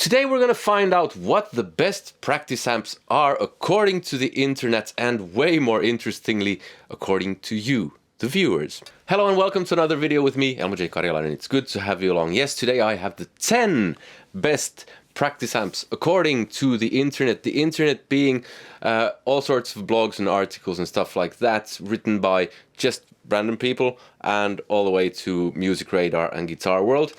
Today we're going to find out what the best practice amps are according to the internet and way more interestingly, according to you, the viewers. Hello and welcome to another video with me, Elmo J. Karjalainen. It's good to have you along. Yes, today I have the 10 best practice amps according to the internet. The internet being all sorts of blogs and articles and stuff like that written by just random people and all the way to Music Radar and Guitar World.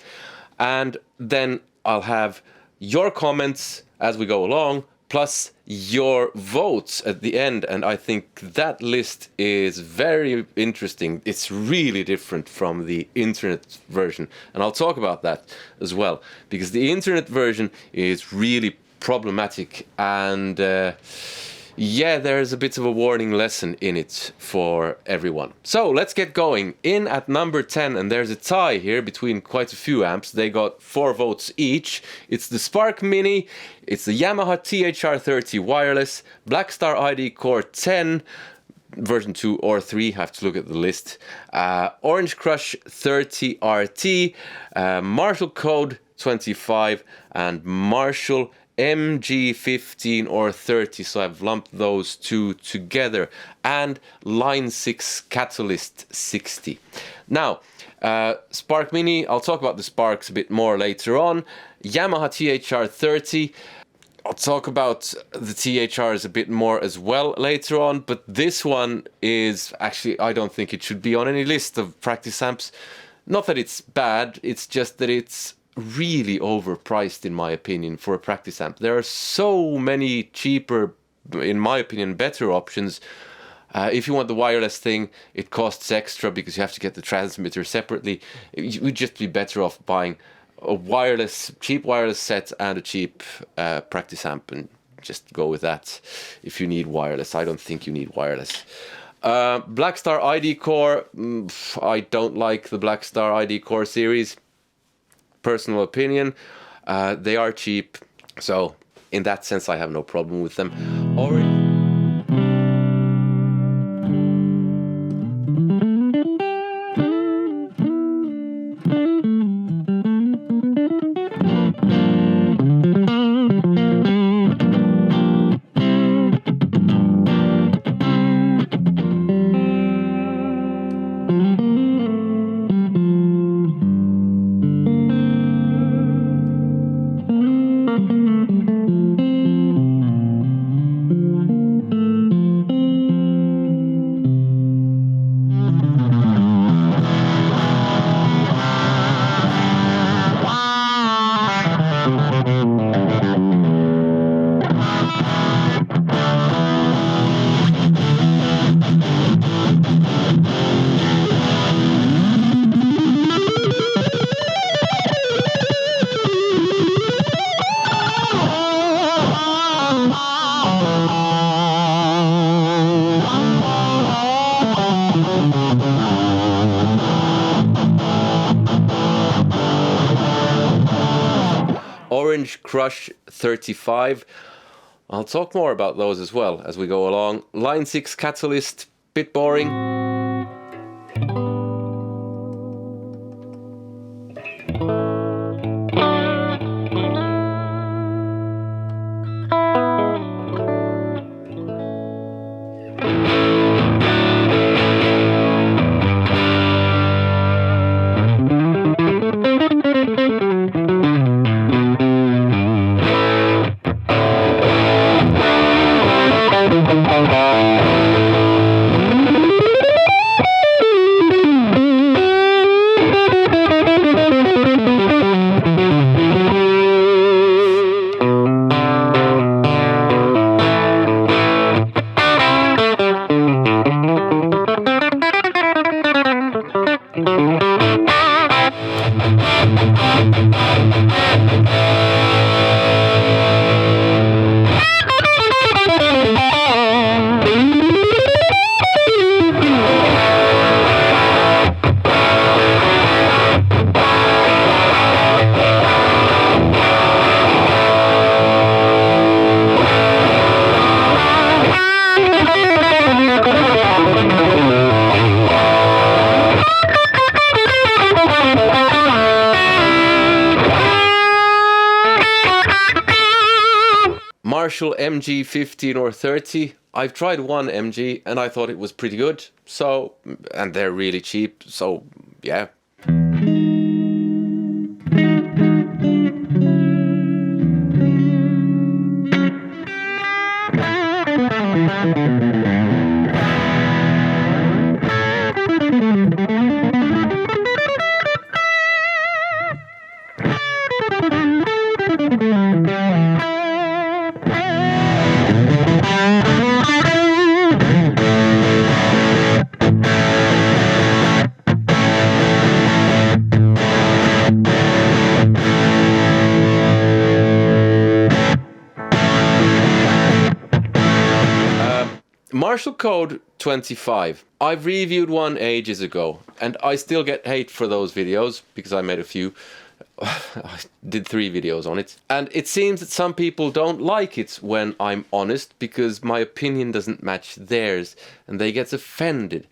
And then I'll have your comments as we go along, plus your votes at the end, and I think that list is very interesting. It's really different from the internet version, and I'll talk about that as well, because the internet version is really problematic, and yeah, there's a bit of a warning lesson in it for everyone. So let's get going. In at number 10, and there's a tie here between quite a few amps. They got 4 votes each. It's the Spark Mini, it's the Yamaha THR30 wireless, Blackstar ID Core 10, version 2 or 3, have to look at the list, Orange Crush 30 RT, Marshall Code 25, and Marshall MG15 or 30, so I've lumped those two together, and Line 6 Catalyst 60. Now, Spark Mini, I'll talk about the Sparks a bit more later on. Yamaha THR30, I'll talk about the THRs a bit more as well later on, but this one is actually, I don't think it should be on any list of practice amps. Not that it's bad, it's just that it's really overpriced in my opinion for a practice amp. There are so many cheaper, in my opinion, better options. If you want the wireless thing, it costs extra because you have to get the transmitter separately. You would just be better off buying a cheap wireless set and a cheap practice amp and just go with that if you need wireless. I don't think you need wireless. Blackstar ID Core, I don't like the Blackstar ID Core series. Personal opinion, they are cheap, so in that sense I have no problem with them. Orange Crush 35. I'll talk more about those as well as we go along. Line 6 Catalyst, bit boring. Marshall MG 15 or 30. I've tried one MG and I thought it was pretty good. So, and they're really cheap. So, yeah. Marshall Code 25. I've reviewed one ages ago and I still get hate for those videos because I made a few. I did 3 videos on it. And it seems that some people don't like it when I'm honest because my opinion doesn't match theirs and they get offended.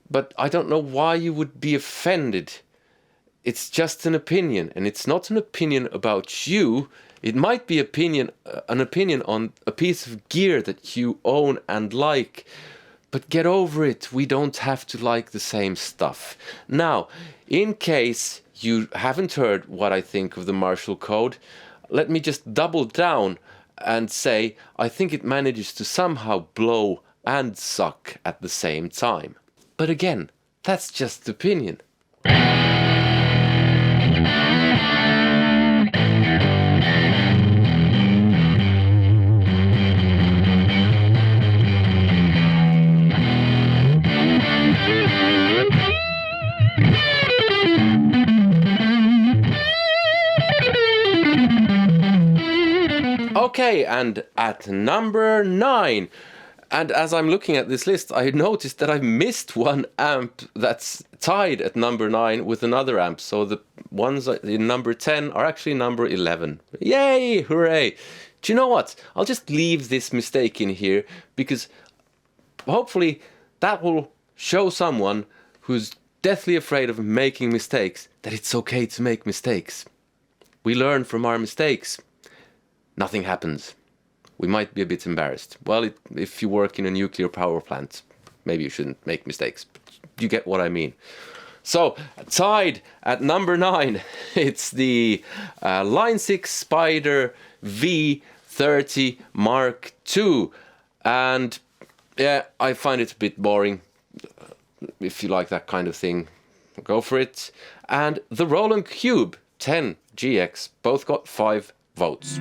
But I don't know why you would be offended. It's just an opinion and it's not an opinion about you. It might be an opinion on a piece of gear that you own and like, but get over it. We don't have to like the same stuff. Now, in case you haven't heard what I think of the Marshall Code, let me just double down and say I think it manages to somehow blow and suck at the same time. But again, that's just opinion. Okay, and at number 9, and as I'm looking at this list, I noticed that I've missed one amp that's tied at number 9 with another amp. So the ones in number 10 are actually number 11. Yay! Hooray! Do you know what? I'll just leave this mistake in here because hopefully that will show someone who's deathly afraid of making mistakes that it's okay to make mistakes. We learn from our mistakes. Nothing happens. We might be a bit embarrassed. Well, if you work in a nuclear power plant, maybe you shouldn't make mistakes. But you get what I mean. So, tied at number 9, it's the Line 6 Spider V30 Mark II. And yeah, I find it a bit boring. If you like that kind of thing, go for it. And the Roland Cube 10 GX both got 5 votes.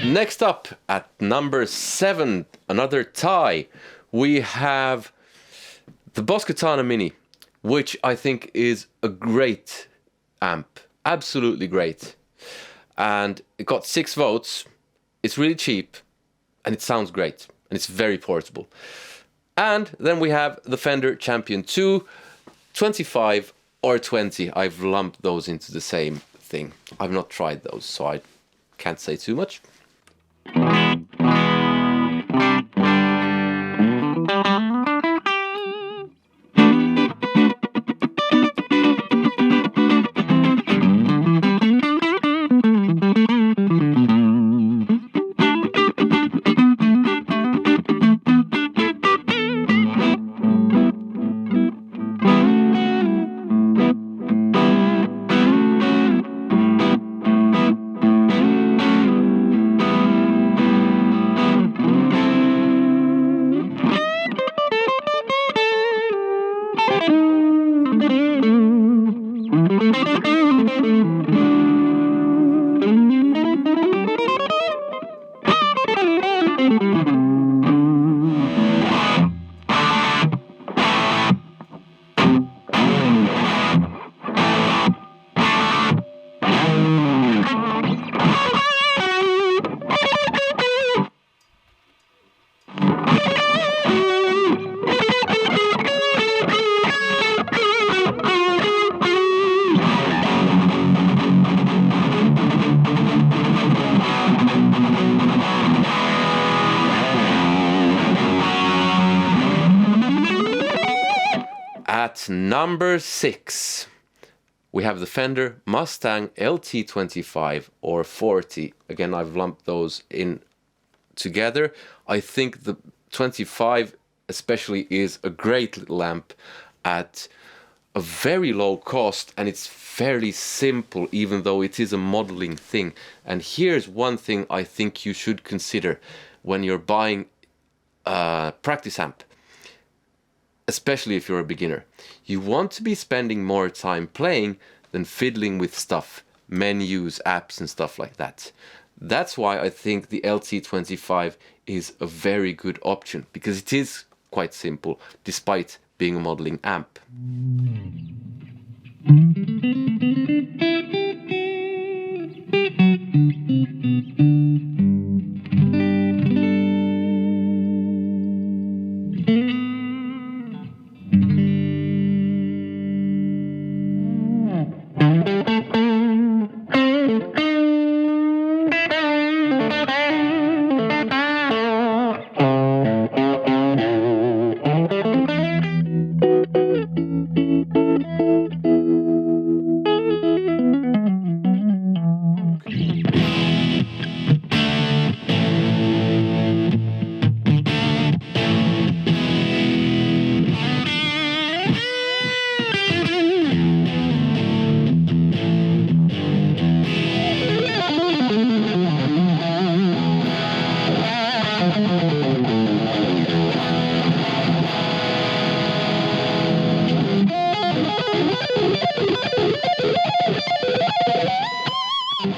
Next up at number 7, another tie, we have the Boss Katana Mini, which I think is a great amp, absolutely great. And it got 6 votes, it's really cheap, and it sounds great, and it's very portable. And then we have the Fender Champion 2, 25 or 20. I've lumped those into the same thing. I've not tried those, so I can't say too much. At number 6, we have the Fender Mustang LT25 or 40. Again, I've lumped those in together. I think the 25 especially is a great little amp at a very low cost, and it's fairly simple even though it is a modeling thing. And here's one thing I think you should consider when you're buying a practice amp, especially if you're a beginner. You want to be spending more time playing than fiddling with stuff, menus, apps and stuff like that. That's why I think the LT25 is a very good option, because it is quite simple despite being a modeling amp.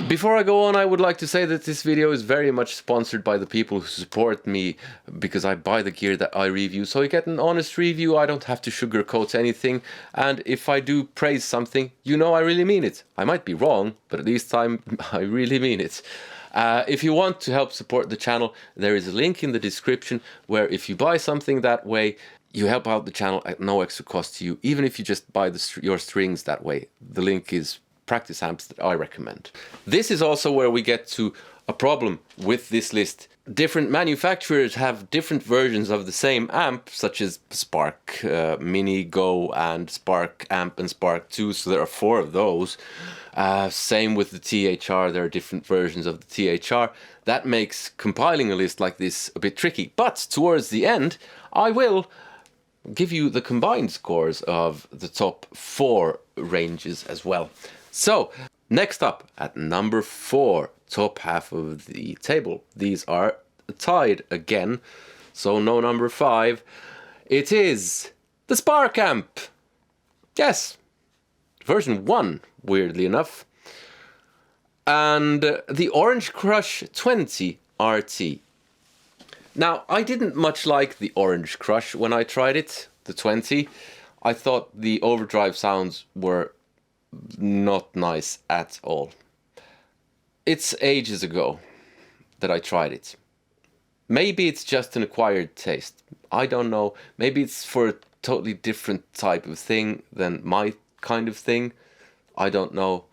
Before I go on, I would like to say that this video is very much sponsored by the people who support me, because I buy the gear that I review, so you get an honest review. I don't have to sugarcoat anything, and if I do praise something, you know I really mean it. I might be wrong, but at least I really mean it. If you want to help support the channel, there is a link in the description where if you buy something that way, you help out the channel at no extra cost to you, even if you just buy your strings that way. The link is practice amps that I recommend. This is also where we get to a problem with this list. Different manufacturers have different versions of the same amp, such as Spark Mini Go and Spark Amp and Spark 2, so there are 4 of those. Same with the THR, there are different versions of the THR. That makes compiling a list like this a bit tricky, but towards the end I will give you the combined scores of the top 4 ranges as well. So, next up at number 4, top half of the table. These are tied again, so no number 5. It is the Spark Amp. Yes, version 1, weirdly enough. And the Orange Crush 20 RT. Now, I didn't much like the Orange Crush when I tried it, the 20. I thought the overdrive sounds were not nice at all. It's ages ago that I tried it. Maybe it's just an acquired taste. I don't know. Maybe it's for a totally different type of thing than my kind of thing. I don't know.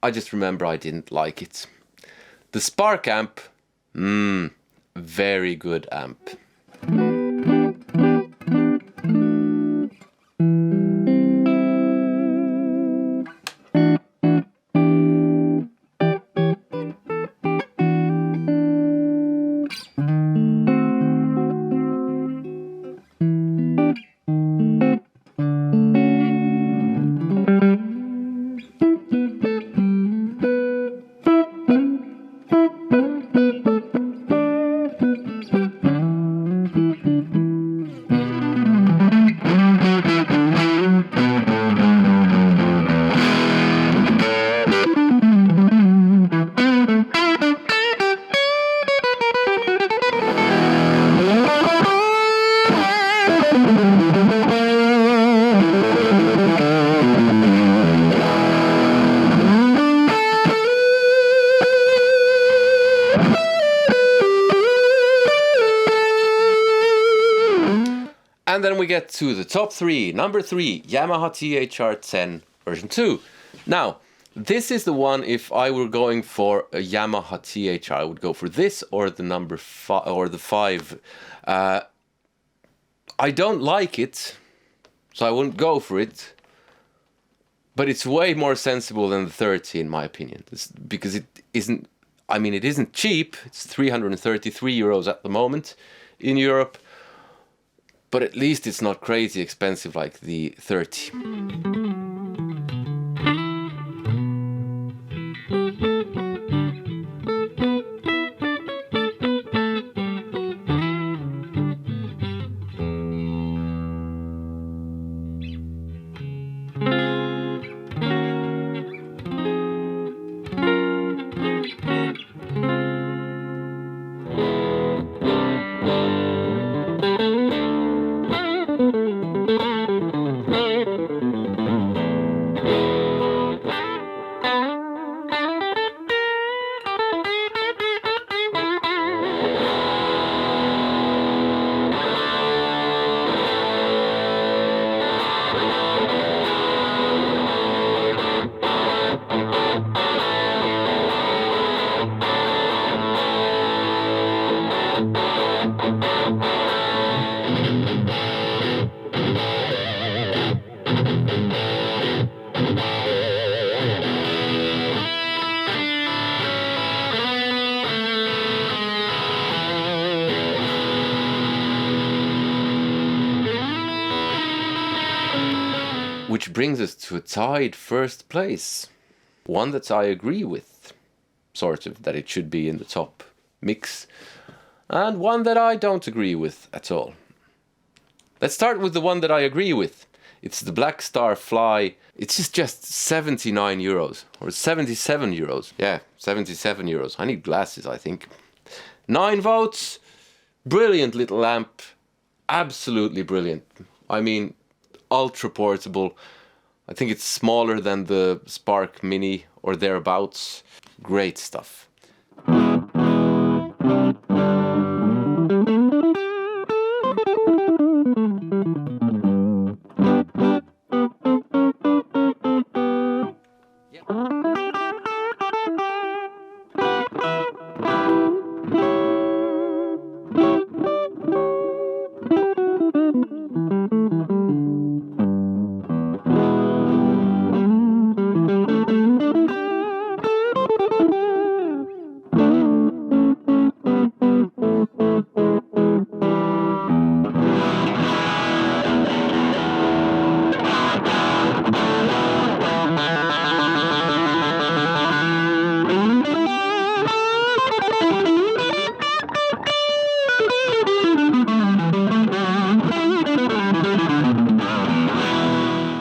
I just remember I didn't like it. The Spark Amp, very good amp. we get to the top 3. Number 3, Yamaha THR-10 version 2. Now, this is the one. If I were going for a Yamaha THR, I would go for this or the number 5 or the 5. I don't like it, so I wouldn't go for it. But it's way more sensible than the 30, in my opinion. Because it isn't. I mean, it isn't cheap. It's 333 euros at the moment in Europe. But at least it's not crazy expensive like the 30. Which brings us to a tied first place. One that I agree with, sort of, that it should be in the top mix. And one that I don't agree with at all. Let's start with the one that I agree with. It's the Black Star Fly. It's just 79 euros. Or 77 euros. Yeah, 77 euros. I need glasses, I think. 9 votes. Brilliant little lamp. Absolutely brilliant. I mean, ultra portable. I think it's smaller than the Spark Mini or thereabouts. Great stuff.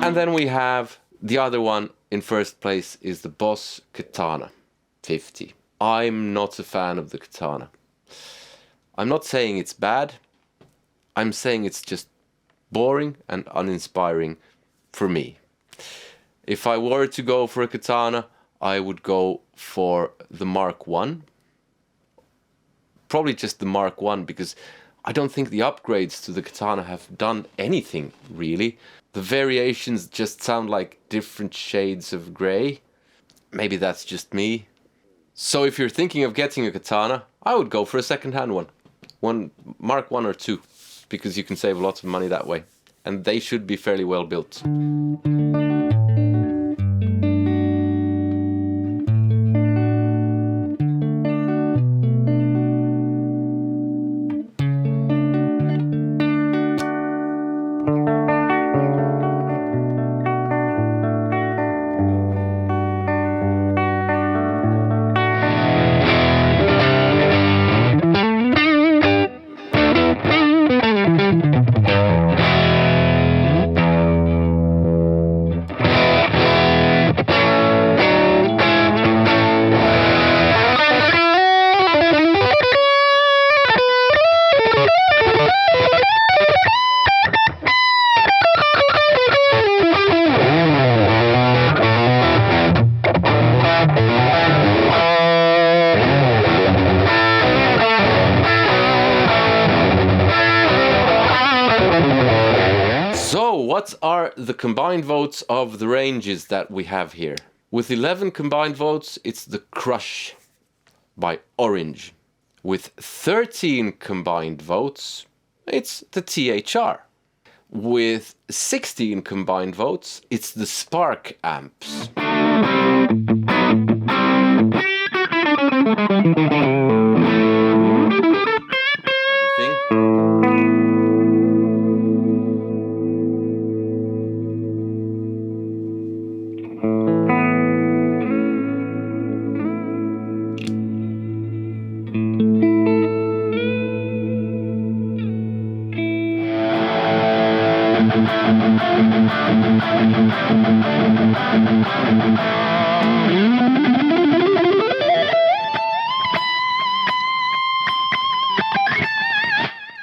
And then we have the other one in first place is the Boss Katana 50. I'm not a fan of the Katana. I'm not saying it's bad. I'm saying it's just boring and uninspiring for me. If I were to go for a Katana, I would go for the Mark 1. Probably just the Mark 1 because I don't think the upgrades to the Katana have done anything really. The variations just sound like different shades of grey. Maybe that's just me. So if you're thinking of getting a Katana, I would go for a second-hand one. One Mark 1 or 2, because you can save lots of money that way. And they should be fairly well built. So, what are the combined votes of the ranges that we have here? With 11 combined votes, it's the Crush by Orange. With 13 combined votes, it's the THR. With 16 combined votes, it's the Spark amps.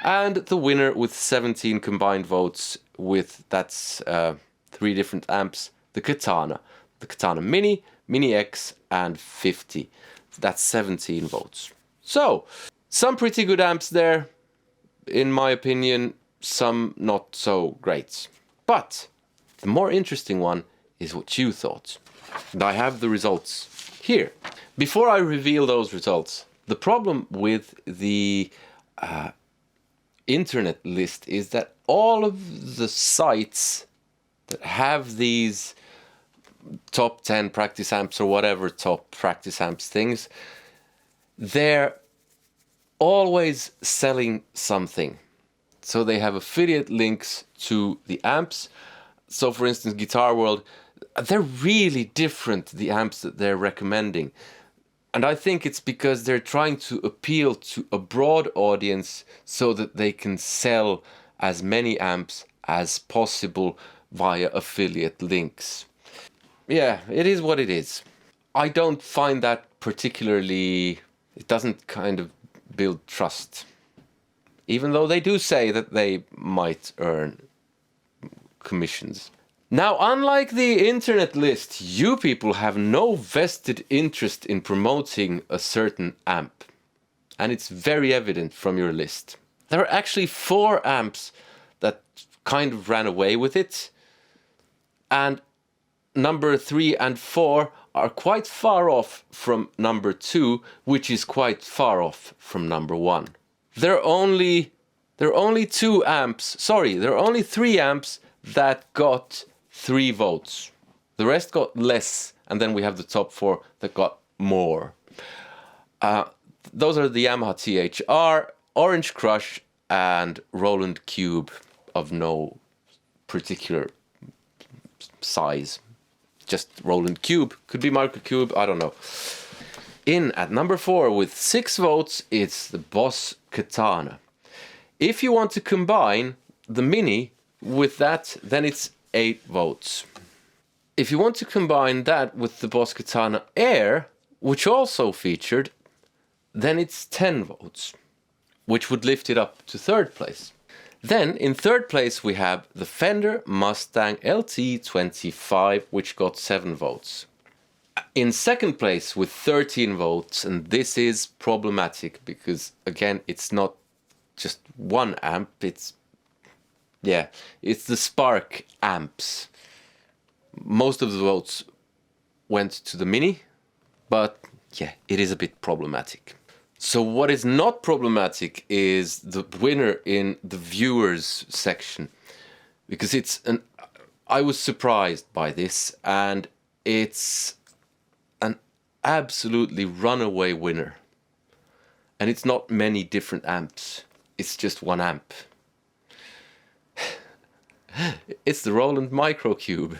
And the winner with 17 combined votes with, that's 3 different amps, the Katana. The Katana Mini, Mini X and 50. That's 17 votes. So, some pretty good amps there, in my opinion, some not so great. But the more interesting one is what you thought. And I have the results here. Before I reveal those results, the problem with the internet list is that all of the sites that have these top 10 practice amps or whatever top practice amps things, they're always selling something. So they have affiliate links to the amps. So for instance, Guitar World, they're really different, the amps that they're recommending. And I think it's because they're trying to appeal to a broad audience so that they can sell as many amps as possible via affiliate links. Yeah, it is what it is. I don't find that particularly, it doesn't kind of build trust. Even though they do say that they might earn commissions. Now, unlike the internet list, you people have no vested interest in promoting a certain amp. And it's very evident from your list. There are actually 4 amps that kind of ran away with it. And number 3 and 4 are quite far off from number 2, which is quite far off from number 1. There are only 3 amps that got 3 votes. The rest got less, and then we have the top 4 that got more. Those are the Yamaha THR, Orange Crush, and Roland Cube of no particular size. Just Roland Cube. Could be Marco Cube, I don't know. In at number 4 with 6 votes, it's the Boss Katana. If you want to combine the Mini with that, then it's 8 votes. If you want to combine that with the Boss Katana Air, which also featured, then it's 10 votes, which would lift it up to 3rd place. Then in 3rd place we have the Fender Mustang LT25, which got 7 votes. In 2nd place with 13 votes, and this is problematic because again it's not just one amp, it's the Spark amps. Most of the votes went to the Mini, but yeah, it is a bit problematic. So what is not problematic is the winner in the viewers section, because I was surprised by this, and it's an absolutely runaway winner. And it's not many different amps, it's just one amp. It's the Roland Microcube.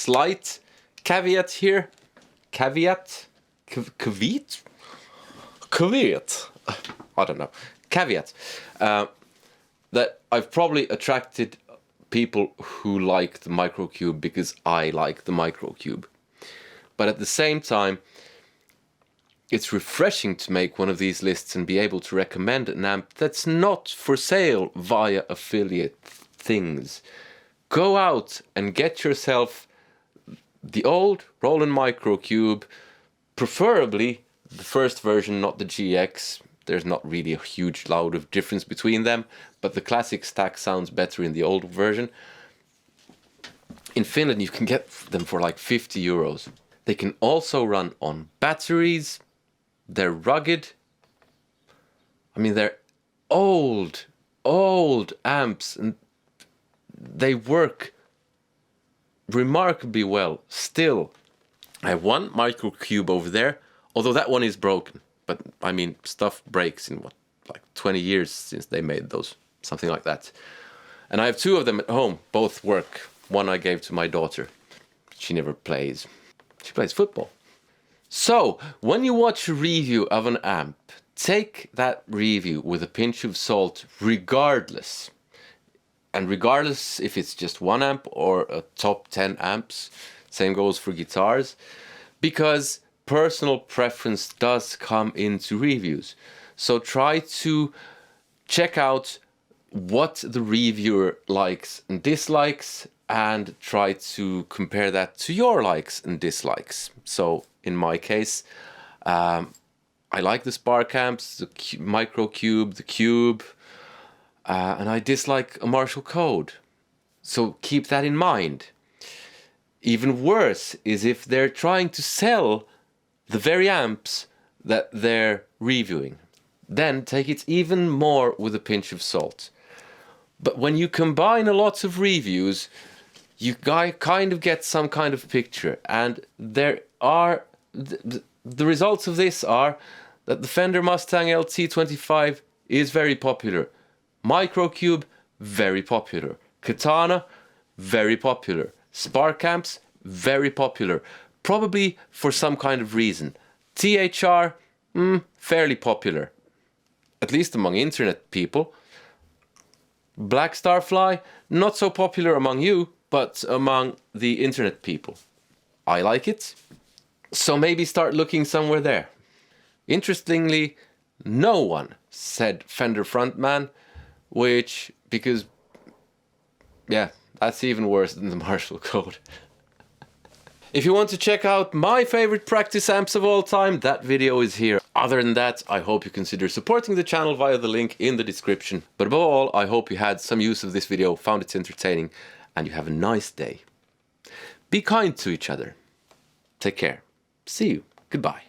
slight caveat here. Caveat? Caveat? Caveat? I don't know. Caveat. That I've probably attracted people who like the Microcube because I like the Microcube. But at the same time, it's refreshing to make one of these lists and be able to recommend an amp that's not for sale via affiliate things. Go out and get yourself the old Roland Microcube, preferably the first version, not the GX. There's not really a huge loud of difference between them, but the classic stack sounds better in the old version. In Finland, you can get them for like 50 euros. They can also run on batteries. They're rugged. I mean, they're old amps, and they work remarkably well still. I have one Microcube over there, although that one is broken. But I mean, stuff breaks in what, like 20 years since they made those, something like that. And I have two of them at home, both work. One I gave to my daughter. She never plays. She plays football. So, when you watch a review of an amp, take that review with a pinch of salt regardless. And regardless if it's just one amp or a top 10 amps, same goes for guitars, because personal preference does come into reviews. So try to check out what the reviewer likes and dislikes and try to compare that to your likes and dislikes. So in my case, I like the Spark amps, the Microcube, the Cube, and I dislike a Marshall Code. So keep that in mind. Even worse is if they're trying to sell the very amps that they're reviewing. Then take it even more with a pinch of salt. But when you combine a lot of reviews, you kind of get some kind of picture. And there are the results of this are that the Fender Mustang LT25 is very popular. Microcube, very popular. Katana, very popular. Spark amps, very popular. Probably for some kind of reason. THR, fairly popular. At least among internet people. Black Starfly, not so popular among you, but among the internet people. I like it. So maybe start looking somewhere there. Interestingly, no one said Fender Frontman, because, yeah, that's even worse than the Marshall Code. If you want to check out my favorite practice amps of all time, that video is here. Other than that, I hope you consider supporting the channel via the link in the description. But above all, I hope you had some use of this video, found it entertaining, and you have a nice day. Be kind to each other. Take care. See you. Goodbye.